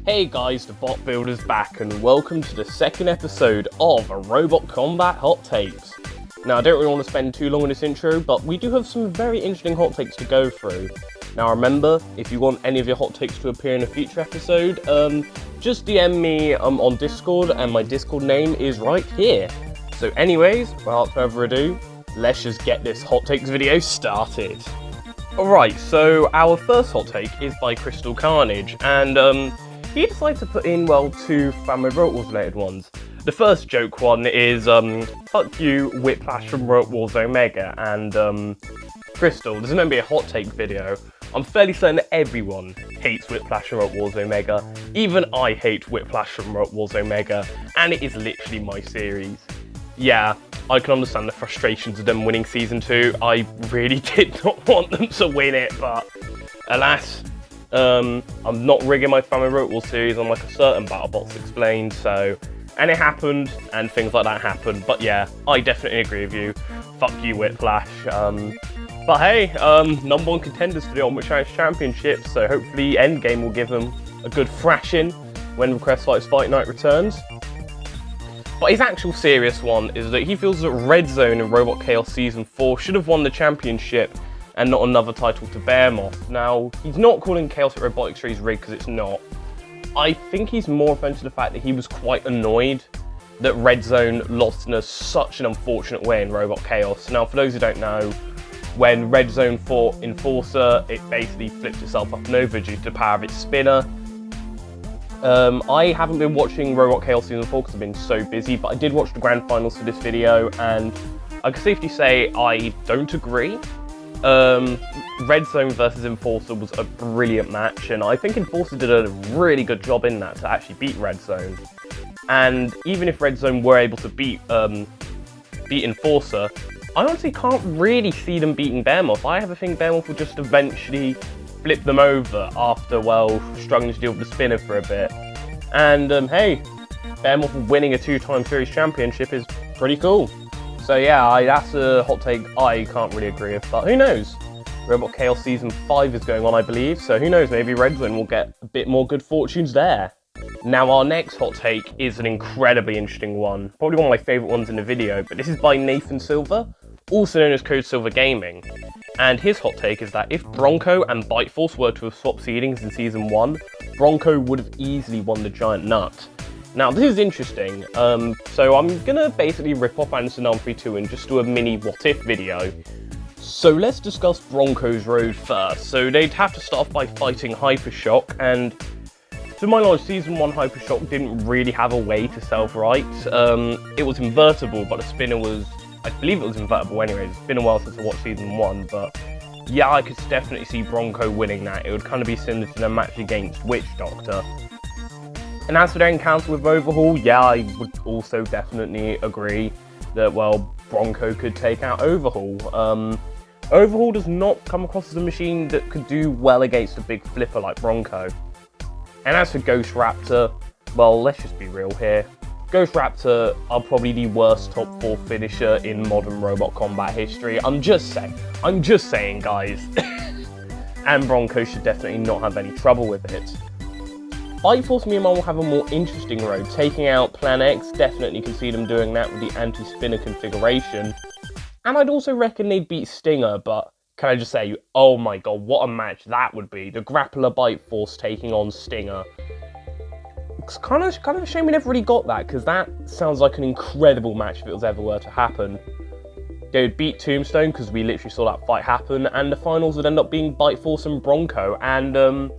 Hey guys, the Bot Builder's back and welcome to the second episode of a Robot Combat Hot Takes. Now I don't really want to spend too long on this intro, but we do have some very interesting hot takes to go through. Now remember, if you want any of your hot takes to appear in a future episode, just DM me on Discord, and my Discord name is right here. So anyways, without further ado, let's just get this hot takes video started. Alright, so our first hot take is by CrystalCarnage, and he decided to put in, well, two Family Robot Wars related ones. The first joke one is, fuck you, Whiplash from Robot Wars Omega, and Crystal, this is going to be a hot take video. I'm fairly certain that everyone hates Whiplash from Robot Wars Omega. Even I hate Whiplash from Robot Wars Omega, and it is literally my series. Yeah, I can understand the frustrations of them winning Season 2. I really did not want them to win it, but alas, I'm not rigging my Family Robot Wars series on like a certain Battlebots explained, so... And it happened, and things like that happened, but yeah, I definitely agree with you. Fuck you, Whiplash. But hey, number one contenders for the Ultimate Challenge Championship, so hopefully Endgame will give them a good thrashing when Request Fighters Fight Night returns. But his actual serious one is that he feels that Redzone in Robot Chaos Season 4 should have won the championship and not another title to Behemoth. Now, he's not calling Chaos Robotics Series rigged because it's not. I think he's more referring to the fact that he was quite annoyed that Redzone lost in such an unfortunate way in Robot Chaos. Now, for those who don't know, when Redzone fought Enforcer, it basically flipped itself up and over due to the power of its spinner. I haven't been watching Robot Chaos Season 4 because I've been so busy, but I did watch the grand finals for this video, and I can safely say I don't agree. Redzone versus Enforcer was a brilliant match, and I think Enforcer did a really good job in that to actually beat Redzone. And even if Redzone were able to beat Enforcer, I honestly can't really see them beating Behemoth. I have a thing Behemoth will just eventually flip them over after, well, struggling to deal with the spinner for a bit. And hey, Behemoth winning a two-time series championship is pretty cool. So yeah, that's a hot take I can't really agree with, but who knows? Robot Chaos Season 5 is going on, I believe, so who knows, maybe Redzone will get a bit more good fortunes there. Now our next hot take is an incredibly interesting one, probably one of my favourite ones in the video, but this is by Nathan Silver, also known as Code Silver Gaming. And his hot take is that if Bronco and Bite Force were to have swapped seedings in Season 1, Bronco would have easily won the Giant Nut. Now, this is interesting, so I'm gonna basically rip off Anderson Armory 2 and just do a mini what-if video. So let's discuss Bronco's road first. So they'd have to start off by fighting Hypershock, and to my knowledge, Season 1 Hypershock didn't really have a way to self-right. It was invertible, but the spinner was... I believe it was invertible anyways. It's been a while since I watched Season 1, but yeah, I could definitely see Bronco winning that. It would kind of be similar to their match against Witch Doctor. And as for their encounter with Overhaul, yeah, I would also definitely agree that, well, Bronco could take out Overhaul. Overhaul does not come across as a machine that could do well against a big flipper like Bronco. And as for Ghost Raptor, well, let's just be real here. Ghost Raptor are probably the worst top 4 finisher in modern robot combat history. I'm just saying, guys. And Bronco should definitely not have any trouble with it. Bite Force Myanmar will have a more interesting road. Taking out Plan X, definitely can see them doing that with the anti-spinner configuration. And I'd also reckon they'd beat Stinger, but can I just say, oh my god, what a match that would be. The Grappler Bite Force taking on Stinger. It's kind of a shame we never really got that, because that sounds like an incredible match if it was ever were to happen. They would beat Tombstone, because we literally saw that fight happen, and the finals would end up being Bite Force and Bronco, and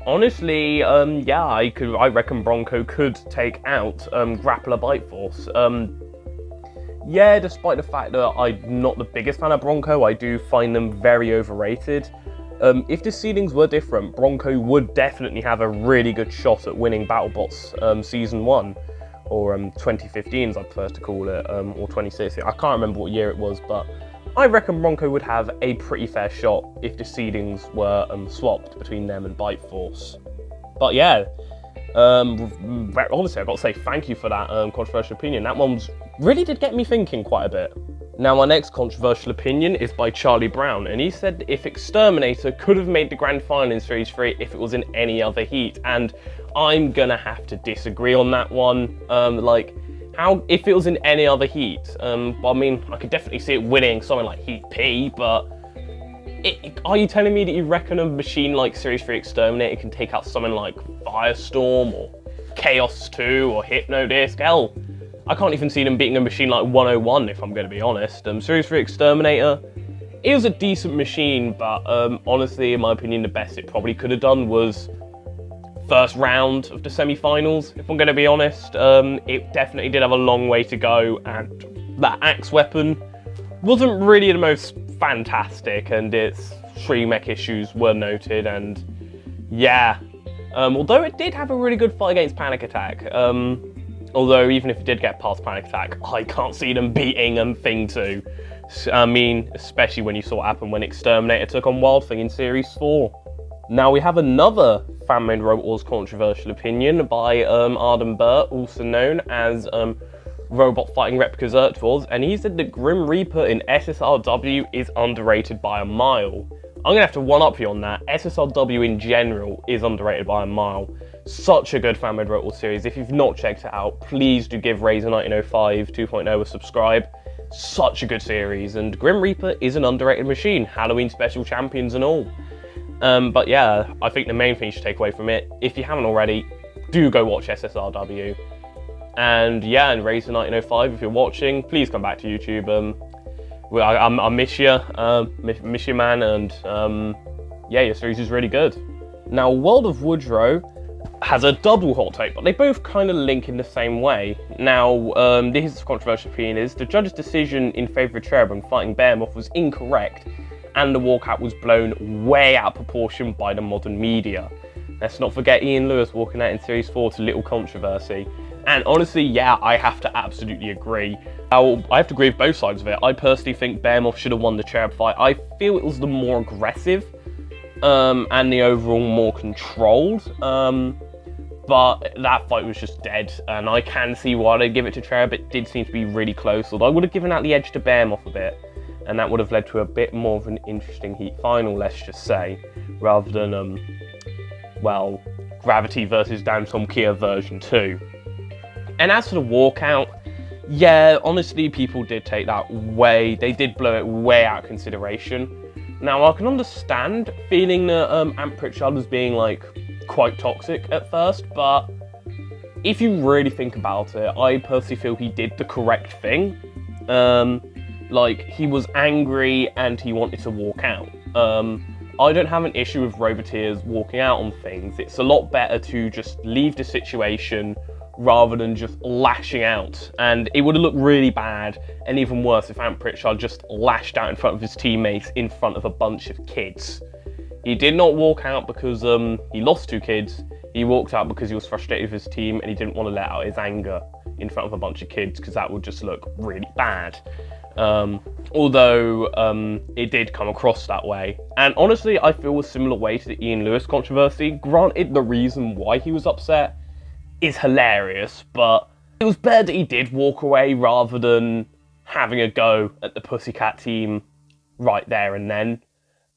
honestly, yeah, I reckon Bronco could take out Grappler Bite Force. Yeah, despite the fact that I'm not the biggest fan of Bronco, I do find them very overrated. If the seedings were different, Bronco would definitely have a really good shot at winning Battlebots Season 1, or 2015 as I prefer to call it, or 2016. I can't remember what year it was, but I reckon Bronco would have a pretty fair shot if the seedings were swapped between them and Bite Force. But yeah, honestly, I've got to say thank you for that controversial opinion. That one really did get me thinking quite a bit. Now, our next controversial opinion is by Charlie Brown, and he said if Exterminator could have made the grand final in Series 3 if it was in any other heat, and I'm gonna have to disagree on that one. How, if it was in any other heat, well, I mean, I could definitely see it winning something like Heat P, but are you telling me that you reckon a machine like Series 3 Exterminator can take out something like Firestorm, or Chaos 2, or Hypnodisc? Hell, I can't even see them beating a machine like 101, if I'm going to be honest. Series 3 Exterminator, it was a decent machine, but honestly, in my opinion, the best it probably could have done was first round of the semi-finals, if I'm going to be honest. It definitely did have a long way to go, and that axe weapon wasn't really the most fantastic, and its Shriemek issues were noted, and yeah. Although it did have a really good fight against Panic Attack, although even if it did get past Panic Attack, I can't see them beating Thing 2. I mean, especially when you saw what happened when Exterminator took on Wild Thing in Series 4. Now we have another fan-made Robot Wars controversial opinion by Arden Burt, also known as Robot Fighting Replicas Wars, and he said the Grim Reaper in SSRW is underrated by a mile. I'm gonna have to one-up you on that. SSRW in general is underrated by a mile. Such a good fan-made Robot Wars series. If you've not checked it out, please do give Razor 1905 2.0 a subscribe. Such a good series, and Grim Reaper is an underrated machine. Halloween special champions and all. But yeah, I think the main thing you should take away from it, if you haven't already, do go watch SSRW. And yeah, and Razor 1905, if you're watching, please come back to YouTube. I miss you, miss you, man, and yeah, your series is really good. Now, World of Woodrow has a double hot take, but they both kind of link in the same way. Now, this controversial opinion is the judge's decision in favour of Cherubim fighting Behemoth was incorrect, and the walkout was blown way out of proportion by the modern media. Let's not forget Ian Lewis walking out in Series 4 to little controversy. And honestly, yeah, I have to absolutely agree. I have to agree with both sides of it. I personally think Behemoth should have won the Cherub fight. I feel it was the more aggressive, and the overall more controlled. But that fight was just dead, and I can see why they give it to Cherub. It did seem to be really close, although I would have given out the edge to Behemoth a bit, and that would have led to a bit more of an interesting heat final, let's just say, rather than, well, Gravity versus Damsom Kia version 2. And as for the walkout, yeah, honestly, people did take that they did blow it way out of consideration. Now, I can understand feeling that Ant Pritchard was being, like, quite toxic at first, but if you really think about it, I personally feel he did the correct thing. Like, he was angry and he wanted to walk out. I don't have an issue with Roboteers walking out on things. It's a lot better to just leave the situation rather than just lashing out. And it would have looked really bad, and even worse if Ant Pritchard just lashed out in front of his teammates in front of a bunch of kids. He did not walk out because he lost 2 kids. He walked out because he was frustrated with his team and he didn't want to let out his anger in front of a bunch of kids, because that would just look really bad. Although it did come across that way. And honestly, I feel a similar way to the Ian Lewis controversy. Granted, the reason why he was upset is hilarious, but it was better that he did walk away rather than having a go at the Pussycat team right there and then.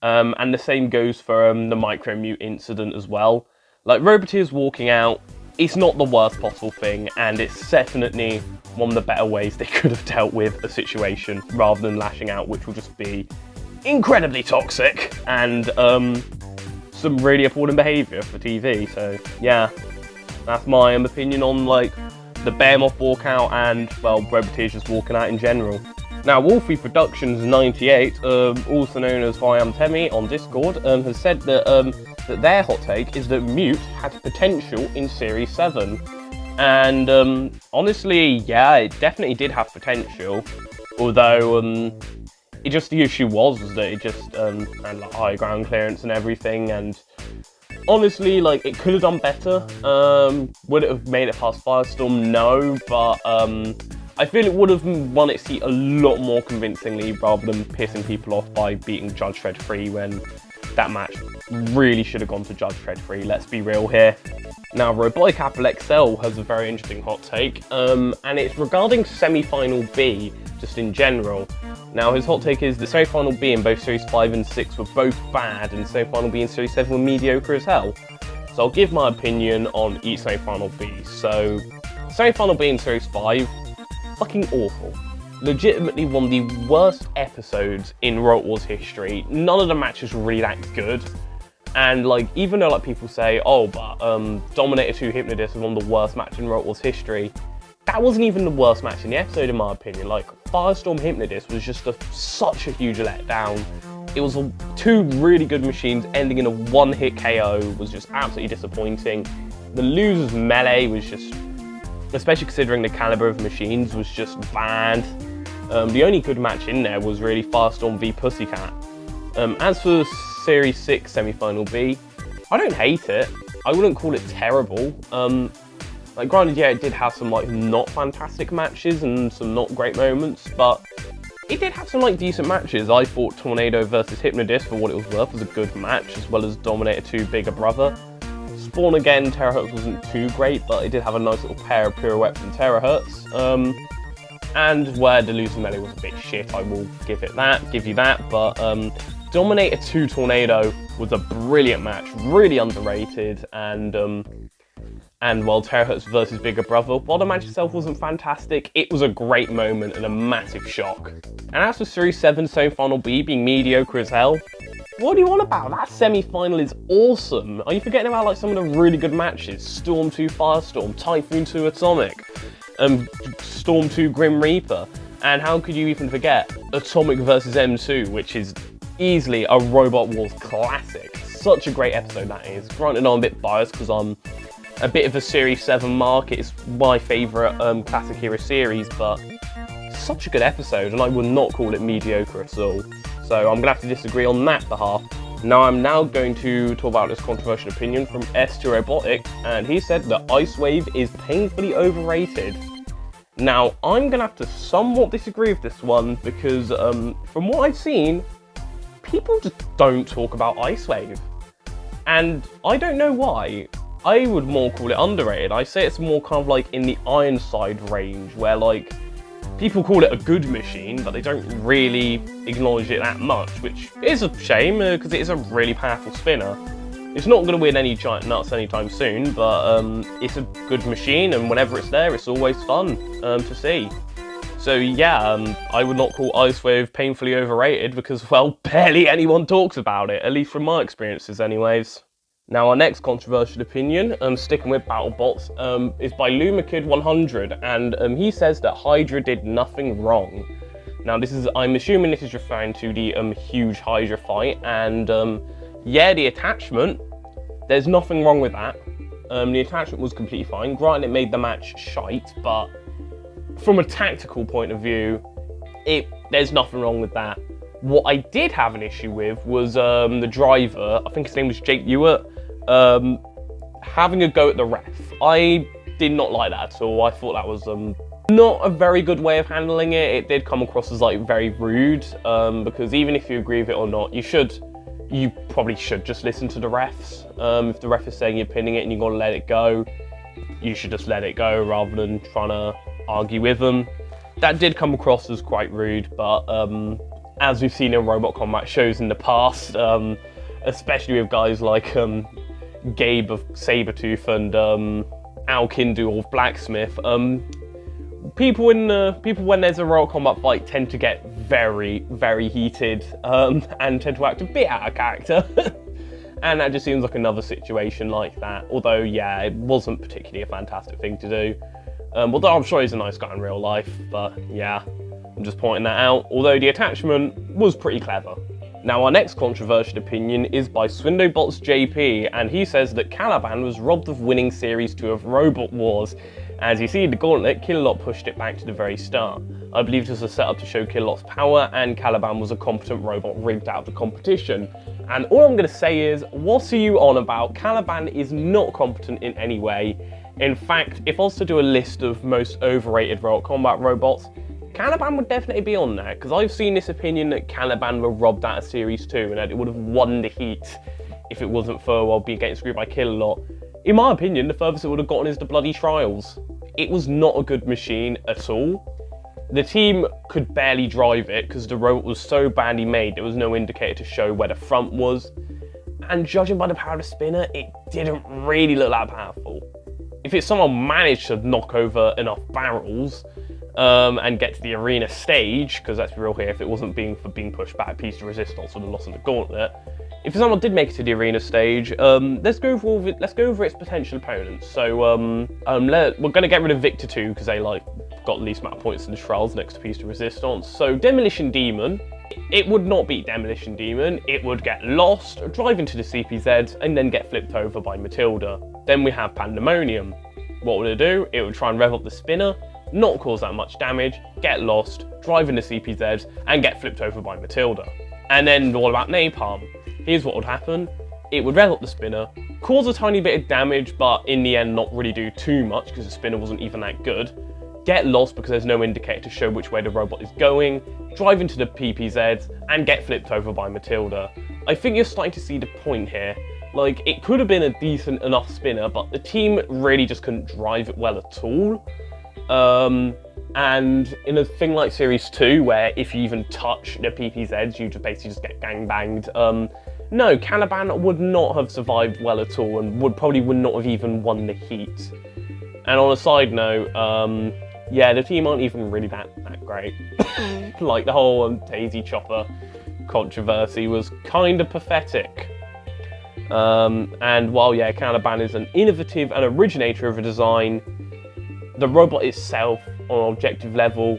And the same goes for the Micro Mute incident as well. Like, Roboteers walking out, it's not the worst possible thing, and it's definitely one of the better ways they could have dealt with a situation rather than lashing out, which will just be incredibly toxic and some really appalling behaviour for TV. So yeah, that's my opinion on, like, the Behemoth walkout and, well, Roboteers just walking out in general. Now, Wolfie Productions 98, also known as Hi I'm Temmie on Discord, has said that that their hot take is that Mute had potential in Series 7. And honestly, yeah, it definitely did have potential. Although the issue was that it just had like high ground clearance and everything, and honestly, like, it could have done better. Would it have made it past Firestorm? No, but I feel it would have won its seat a lot more convincingly rather than pissing people off by beating Judge Fred 3 when that match really should have gone to Judge Fred 3, let's be real here. Now, RoboticAppleXL has a very interesting hot take, and it's regarding semi-final B, just in general. Now, his hot take is that Semi-Final B in both Series 5 and 6 were both bad, and Semi-Final B in Series 7 were mediocre as hell. So I'll give my opinion on each Semi-Final B. So, Semi-Final B in Series 5, fucking awful. Legitimately one of the worst episodes in Robot Wars history. None of the matches were really that good. And like, even though like people say, oh, but Dominator 2 Hypnodisc was one of the worst matches in Robot Wars history, that wasn't even the worst match in the episode in my opinion. Like, Firestorm Hypnodisc was just such a huge letdown. It was two really good machines ending in a one-hit KO was just absolutely disappointing. The loser's melee was just, especially considering the caliber of machines, was just bad. The only good match in there was really Firestorm v Pussycat. As for Series 6 Semi-Final B, I don't hate it. I wouldn't call it terrible. Like, granted, yeah, it did have some like not fantastic matches and some not great moments, but it did have some like decent matches. I thought Tornado versus Hypnodisc, for what it was worth, was a good match, as well as Dominator 2 Bigger Brother. Spawn again, Terahertz wasn't too great, but it did have a nice little pair of pirouettes and Terahertz. And where the loser melee was a bit shit, I will give you that. But Dominator 2 Tornado was a brilliant match, really underrated, and while Terahertz versus Bigger Brother, while the match itself wasn't fantastic, it was a great moment and a massive shock. And as for Series 7 Semi-Final B being mediocre as hell, what do you want about? That semi-final is awesome. Are you forgetting about like some of the really good matches? Storm 2 Firestorm, Typhoon 2 Atomic, Storm 2 Grim Reaper, and how could you even forget Atomic versus M2, which is easily a Robot Wars classic. Such a great episode that is. Granted, I'm a bit biased because I'm a bit of a Series 7 mark. It's my favourite Classic Hero series, but such a good episode, and I would not call it mediocre at all. So I'm going to have to disagree on that behalf. Now I'm going to talk about this controversial opinion from S2 Robotic, and he said that Icewave is painfully overrated. Now, I'm going to have to somewhat disagree with this one, because from what I've seen, people just don't talk about Icewave. And I don't know why. I would more call it underrated. I say it's more kind of like in the Ironside range, where like people call it a good machine, but they don't really acknowledge it that much, which is a shame because it is a really powerful spinner. It's not going to win any giant nuts anytime soon, but it's a good machine, and whenever it's there, it's always fun to see. So yeah, I would not call Icewave painfully overrated because, well, barely anyone talks about it, at least from my experiences anyways. Now, our next controversial opinion, sticking with Battlebots, is by LumaKid100, and he says that Hydra did nothing wrong. Now, I'm assuming this is referring to the huge Hydra fight, and yeah, the attachment, there's nothing wrong with that. The attachment was completely fine. Granted, it made the match shite, but from a tactical point of view, there's nothing wrong with that. What I did have an issue with was the driver, I think his name was Jake Ewart, having a go at the ref. I did not like that at all. I thought that was not a very good way of handling it. It did come across as like very rude, because even if you agree with it or not, you probably should just listen to the refs. If the ref is saying you're pinning it and you're gonna let it go, you should just let it go rather than trying to argue with them. That did come across as quite rude, but as we've seen in Robot Combat shows in the past, especially with guys like Gabe of Sabretooth and Al Kindu of Blacksmith, people when there's a Robot Combat fight tend to get very, very heated and tend to act a bit out of character. And that just seems like another situation like that. Although, yeah, it wasn't particularly a fantastic thing to do. Although I'm sure he's a nice guy in real life, but yeah, I'm just pointing that out. Although the attachment was pretty clever. Now, our next controversial opinion is by Swindobots JP, and he says that Caliban was robbed of winning Series 2 of Robot Wars. As you see in the gauntlet, Killalot pushed it back to the very start. I believe this was a setup to show Killalot's power, and Caliban was a competent robot rigged out of the competition. And all I'm going to say is, what are you on about? Caliban is not competent in any way. In fact, if I was to do a list of most overrated Robot Combat robots, Caliban would definitely be on there, because I've seen this opinion that Caliban were robbed out of Series 2 and that it would have won the heat if it wasn't for being getting screwed by Killalot. In my opinion, the furthest it would have gotten is the bloody Trials. It was not a good machine at all. The team could barely drive it because the robot was so badly made, there was no indicator to show where the front was. And judging by the power of the spinner, it didn't really look that powerful. If it somehow managed to knock over enough barrels and get to the arena stage, because let's be real here, if it wasn't being pushed back, piece of resistance would have lost in the gauntlet. If someone did make it to the arena stage, let's go over its potential opponents. So we're going to get rid of Victor 2 because they got the least amount of points in the trials next to piece of resistance. So Demolition Demon, it would not beat Demolition Demon. It would get lost, drive into the CPZ, and then get flipped over by Matilda. Then we have Pandemonium. What would it do? It would try and rev up the spinner, not cause that much damage, get lost, drive into CPZ, and get flipped over by Matilda. And then what about Napalm? Here's what would happen. It would rev up the spinner, cause a tiny bit of damage, but in the end not really do too much because the spinner wasn't even that good. Get lost because there's no indicator to show which way the robot is going, drive into the PPZ, and get flipped over by Matilda. I think you're starting to see the point here. Like, it could have been a decent enough spinner, but the team really just couldn't drive it well at all. And in a thing like Series 2, where if you even touch the PPZs, you basically just get gangbanged, no, Caliban would not have survived well at all and would not have even won the heat. And on a side note, yeah, the team aren't even really that great. Like, the whole Daisy Chopper controversy was kind of pathetic. And while, yeah, Caliban is an innovative and originator of a design, the robot itself, on an objective level,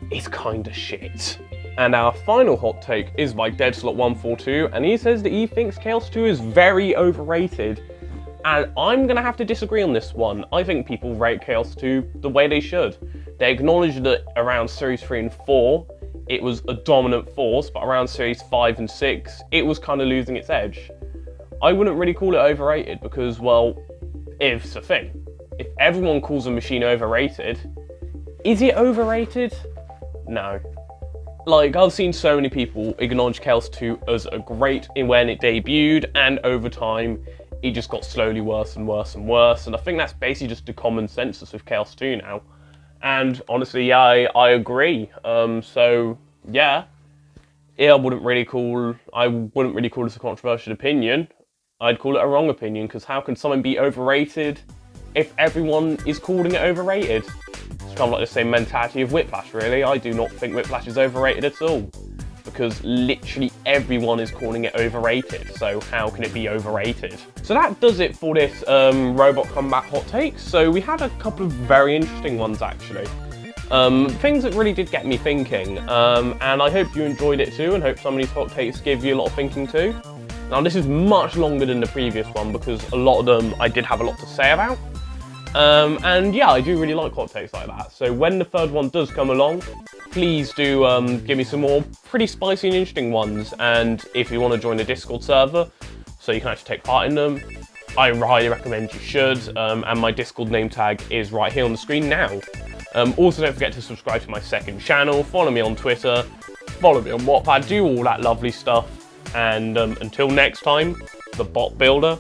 is kind of shit. And our final hot take is by Deadslot142, and he says that he thinks Chaos 2 is very overrated. And I'm going to have to disagree on this one. I think people rate Chaos 2 the way they should. They acknowledge that around Series 3 and 4, it was a dominant force, but around Series 5 and 6, it was kind of losing its edge. I wouldn't really call it overrated because, well, it's a thing. If everyone calls a machine overrated, is it overrated? No. Like, I've seen so many people acknowledge Chaos 2 as a great when it debuted, and over time, it just got slowly worse and worse and worse, and I think that's basically just the common census with Chaos 2 now. And honestly, yeah, I agree. So, yeah. I wouldn't really call this a controversial opinion. I'd call it a wrong opinion, because how can something be overrated if everyone is calling it overrated? It's kind of like the same mentality of Whiplash, really. I do not think Whiplash is overrated at all, because literally everyone is calling it overrated, so how can it be overrated? So that does it for this Robot Combat Hot Takes. So we had a couple of very interesting ones, actually. Things that really did get me thinking, and I hope you enjoyed it too, and hope some of these hot takes give you a lot of thinking too. Now, this is much longer than the previous one, because a lot of them I did have a lot to say about. And yeah, I do really like hot takes like that. So when the third one does come along, please do give me some more pretty spicy and interesting ones. And if you want to join the Discord server, so you can actually take part in them, I highly recommend you should. And my Discord name tag is right here on the screen now. Also, don't forget to subscribe to my second channel, follow me on Twitter, follow me on Wattpad, do all that lovely stuff. And until next time, the Bot Builder